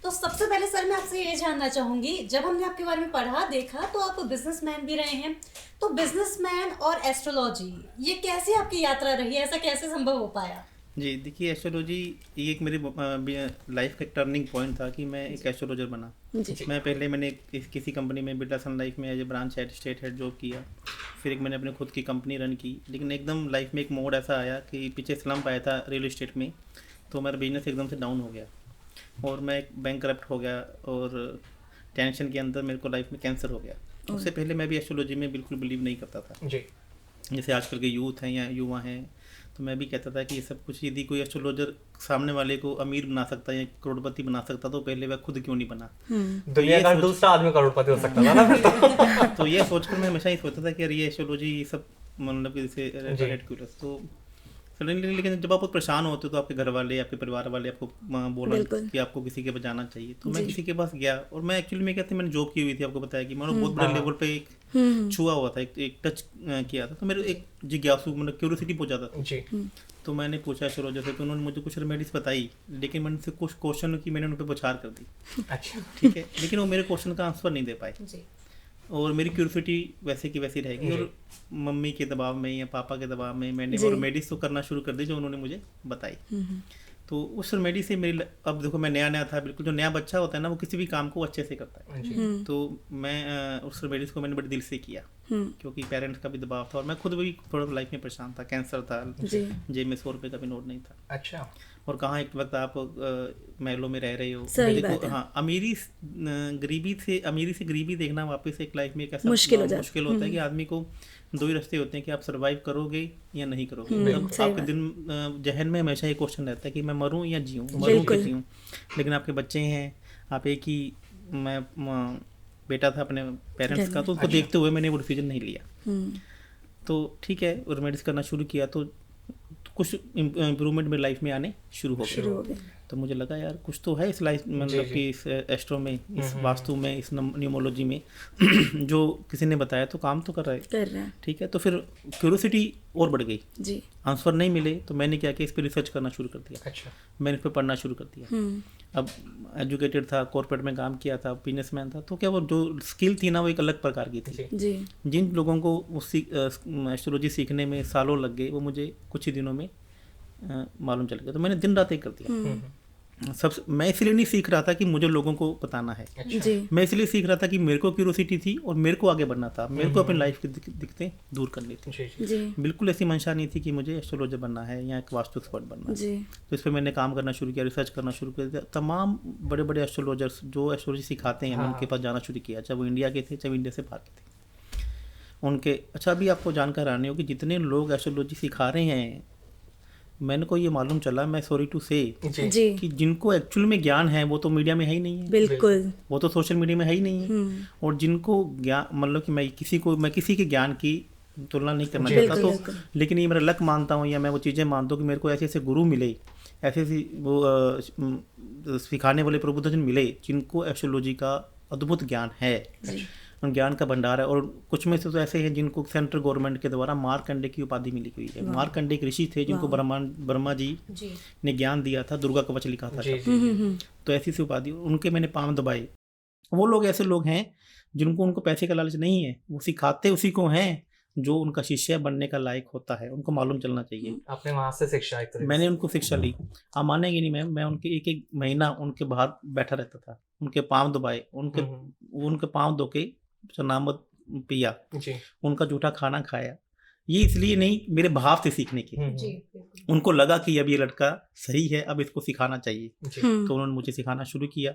तो सबसे पहले सर मैं आपसे ये जानना चाहूंगी, जब हमने आपके बारे में पढ़ा देखा तो आप बिजनेसमैन भी रहे हैं, तो बिजनेसमैन और एस्ट्रोलॉजी ये कैसी आपकी यात्रा रही, ऐसा कैसे संभव हो पाया? जी देखिए, एस्ट्रोलॉजी ये एक मेरी लाइफ का एक टर्निंग पॉइंट था कि मैं एक एस्ट्रोलॉजर बना। मैं पहले मैंने किसी कंपनी में बिरला सन लाइफ में as a branch head state head job किया। फिर एक मैंने अपने खुद की कंपनी रन की, लेकिन एकदम लाइफ में एक मोड़ ऐसा आया कि पीछे स्लम्प आया था रियल इस्टेट में, तो मेरा बिजनेस एकदम से डाउन हो गया और मैं एक बैंकरप्ट हो गया और टेंशन के अंदर मेरे को लाइफ में कैंसर हो गया। उससे पहले मैं भी एस्ट्रोलॉजी में बिल्कुल बिलीव नहीं करता था जी। जैसे आजकल के यूथ हैं या युवा हैं, तो मैं भी कहता था कि ये सब कुछ यदि कोई एस्ट्रोलॉजर सामने वाले को अमीर बना सकता है या करोड़पति बना सकता तो पहले वह खुद क्यों नहीं बना। दुनिया का दूसरा आदमी करोड़पति हो सकता था ना फिर तो ये सोचकर मैं हमेशा ही सोचता था कि यार ये एस्ट्रोलॉजी ये सब मतलब कि जैसे रेडिकुलस। तो सडनली लेकिन जब आप परेशान होते हो तो आपके घर वाले आपके परिवार वाले आपको बोला कि आपको किसी के पास जाना चाहिए, तो मैं किसी के पास गया। और मैं एक्चुअली में कहते मैंने जॉब की हुई थी, आपको बताया कि मैंने बहुत बड़े लेवल पे एक छुआ हुआ था, एक टच किया था, तो मेरे एक जिज्ञासु मतलब क्यूरियोसिटी हो जाता था जी। तो मैंने पूछा एस्ट्रोलॉजर से, तो उन्होंने मुझे कुछ रेमेडीज बताई, लेकिन मैंने उनसे कुछ क्वेश्चन की मैंने उन पर बौछार कर दी। अच्छा। ठीक है, लेकिन वो मेरे क्वेश्चन का आंसर नहीं दे पाए और मेरी क्यूरियोसिटी वैसे की वैसी रहेगी। और मम्मी के दबाव में या पापा के दबाव में मैंने वो रेमेडीज तो करना शुरू कर दी जो उन्होंने मुझे बताई। तो उस रेमेडी से मेरी, अब देखो मैं नया था बिल्कुल, जो नया बच्चा होता है ना वो किसी भी काम को अच्छे से करता है। तो मैं उस रेमेडीज को मैंने बड़े दिल से किया क्योंकि पेरेंट्स का भी दबाव था और मैं खुद भी थोड़ा लाइफ में परेशान था, कैंसर था, जेब में 100 रुपये का भी नोट नहीं था। अच्छा। और कहाँ एक वक्त आप महलों में रह रहे हो, देखो हाँ अमीरी से गरीबी देखना वापस एक लाइफ में एक ऐसा मुश्किल होता है कि आदमी को दो ही रास्ते होते हैं कि आप सरवाइव करोगे या नहीं करोगे। आपके दिन जहन में हमेशा ये क्वेश्चन रहता है कि मैं मरूं या जीऊं, मरूं कि जीऊं। लेकिन आपके बच्चे हैं, आप एक ही मैं बेटा था अपने पेरेंट्स का, तो उसको देखते हुए मैंने वो डिसीजन नहीं लिया। तो ठीक है, और मेडिसिन करना शुरू किया तो कुछ इम्प्रूवमेंट मेरी लाइफ में आने शुरू हो गए। तो मुझे लगा यार कुछ तो है इस लाइफ मतलब कि इस एस्ट्रो में, इस वास्तु में, इस न्यूमोलॉजी में जो किसी ने बताया तो काम तो कर रहा है। ठीक है, तो फिर क्यूरियोसिटी और बढ़ गई जी। आंसर नहीं मिले तो मैंने क्या किया, इस पर रिसर्च करना शुरू कर दिया। अच्छा। मैंने इस पर पढ़ना शुरू कर दिया। अब एजुकेटेड था, कॉर्पोरेट में काम किया था, बिजनेसमैन था, तो क्या वो जो स्किल थी ना वो एक अलग प्रकार की थी। जी। जिन लोगों को उस एस्ट्रोलॉजी सीखने में सालों लग गए वो मुझे कुछ ही दिनों में मालूम चल गया। तो मैंने दिन रात एक कर दिया। मैं इसलिए नहीं सीख रहा था कि मुझे लोगों को बताना है। जी। मैं इसलिए सीख रहा था कि मेरे को क्यूरियोसिटी थी और मेरे को आगे बढ़ना था, मेरे को अपनी लाइफ की दिक्कतें दूर करनी थी। जी। बिल्कुल ऐसी मंशा नहीं थी कि मुझे एस्ट्रोलॉजर बनना है या एक वास्तु एक्सपर्ट बनना जी। है। तो इस पर मैंने काम करना शुरू किया, रिसर्च करना शुरू कर दिया। तमाम बड़े बड़े एस्ट्रोलॉजर्स जो एस्ट्रोलॉजी सिखाते हैं मैं उनके पास जाना शुरू किया, चाहे वो इंडिया के थे चाहे इंडिया से बाहर के थे उनके। अच्छा, अभी आपको जानकर आने हो कि जितने लोग एस्ट्रोलॉजी सिखा रहे हैं, मैंने को ये मालूम चला, मैं सॉरी टू से कि जिनको एक्चुअल में ज्ञान है वो तो मीडिया में है ही नहीं है। बिल्कुल। वो तो सोशल मीडिया में है ही नहीं है। और जिनको ज्ञान मतलब कि मैं किसी के ज्ञान की तुलना नहीं करना चाहता, तो लेकिन ये मेरा लक मानता हूँ या मैं वो चीज़ें मानता हूँ कि मेरे को ऐसे ऐसे गुरु मिले, ऐसे वो सिखाने वाले प्रबुद्धजन मिले जिनको एस्ट्रोलॉजी का अद्भुत ज्ञान है, उन ज्ञान का भंडार है। और कुछ में से तो ऐसे हैं जिनको सेंट्रल गवर्नमेंट के द्वारा मार्कंडे की उपाधि मिली हुई है। मार्कंडे एक ऋषि थे जिनको ब्रह्मा जी ने ज्ञान दिया था, दुर्गा कवच लिखा था। तो ऐसी सी उपाधि उनके मैंने पांव दबाए। वो लोग ऐसे लोग हैं जिनको उनको पैसे का लालच नहीं है, वो सिखाते उसी को हैं जो उनका शिष्य बनने का लायक होता है, उनको मालूम चलना चाहिए। आपने वहां से शिक्षा मैंने उनको शिक्षा ली। आप मानेंगे नहीं मैम, मैं उनके एक महीना उनके बाहर बैठा रहता था, उनके पाँव दबाए, उनके पाँव धो के चनामत पिया, उनका जूठा खाना खाया। ये इसलिए नहीं, मेरे भाव से सीखने के। उनको लगा कि अब ये लड़का सही है, अब इसको सिखाना चाहिए। तो उन्होंने मुझे सिखाना शुरू किया।